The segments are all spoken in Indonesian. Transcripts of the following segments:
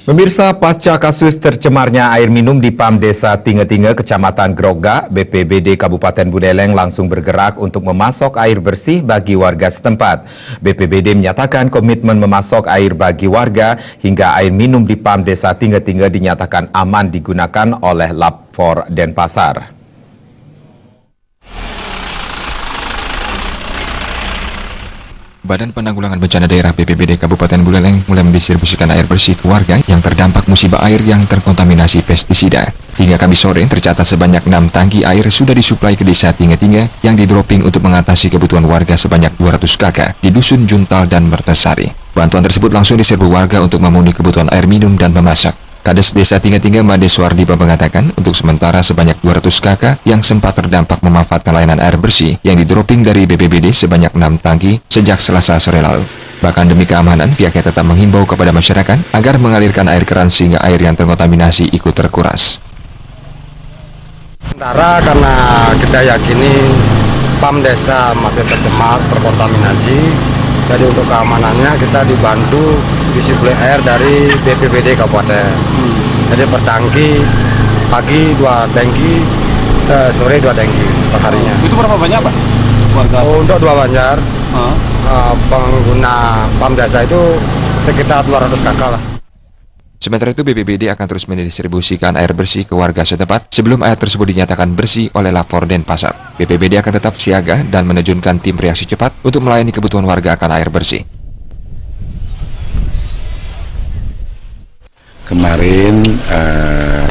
Pemirsa, pasca kasus tercemarnya air minum di PAM Desa Tinge-Tinge, Kecamatan Grogak, BPBD Kabupaten Buleleng langsung bergerak untuk memasok air bersih bagi warga setempat. BPBD menyatakan komitmen memasok air bagi warga hingga air minum di PAM Desa Tinge-Tinge dinyatakan aman digunakan oleh Lapfor Denpasar. Badan Penanggulangan Bencana Daerah BPBD Kabupaten Buleleng mulai mendistribusikan air bersih ke warga yang terdampak musibah air yang terkontaminasi pestisida. Hingga Kamis sore tercatat sebanyak 6 tangki air sudah disuplai ke desa Tinge-Tinge yang didropping untuk mengatasi kebutuhan warga sebanyak 200 kakak di Dusun Juntal dan Mertasari. Bantuan tersebut langsung diserbu warga untuk memenuhi kebutuhan air minum dan memasak. Kades Desa Tinge-Tinge Made Suardipa mengatakan untuk sementara sebanyak 200 kakak yang sempat terdampak memanfaatkan layanan air bersih yang didropping dari BPBD sebanyak 6 tangki sejak Selasa sore lalu. Bahkan demi keamanan, pihaknya tetap menghimbau kepada masyarakat agar mengalirkan air keran sehingga air yang terkontaminasi ikut terkuras. Sementara karena kita yakini PAM desa masih tercemar, terkontaminasi, jadi untuk keamanannya kita dibantu disuplai air dari BPBD Kabupaten. Jadi per tangki, pagi 2 tangki, sore 2 tangki per harinya. Itu berapa banyak Pak? Warga? Untuk 2 Banjar, pengguna PAM desa itu sekitar 200 kakak lah. Sementara itu BPBD akan terus mendistribusikan air bersih ke warga setempat sebelum air tersebut dinyatakan bersih oleh Lapfor Denpasar. BPBD akan tetap siaga dan menerjunkan tim reaksi cepat untuk melayani kebutuhan warga akan air bersih. Kemarin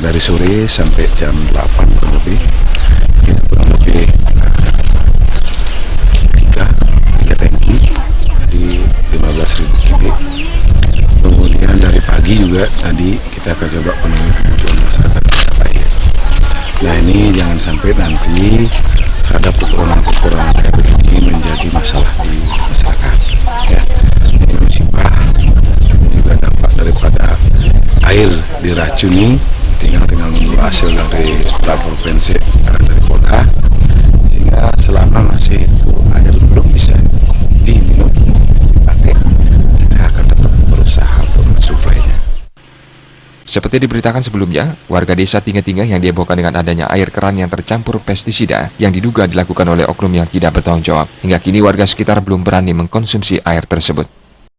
dari sore sampai jam 8 kurang lebih kita kurang lebih 3 tangki di 15.000 kubik. Kemudian dari pagi juga tadi kita akan coba penuhi kebutuhan masyarakat air. Nah ini jangan sampai nanti terhadap kekurangan air ini menjadi masalah di masyarakat. Ya, ini musibah juga dampak daripada air diracuni, tinggal menunggu hasil dari lapor forensik dari Polda, sehingga selama masih itu air belum bisa diminum pakai, kita akan tetap berusaha untuk mensuplainya. Seperti diberitakan sebelumnya, warga desa Tinge-Tinge yang dihebohkan dengan adanya air keran yang tercampur pestisida yang diduga dilakukan oleh oknum yang tidak bertanggung jawab. Hingga kini warga sekitar belum berani mengkonsumsi air tersebut.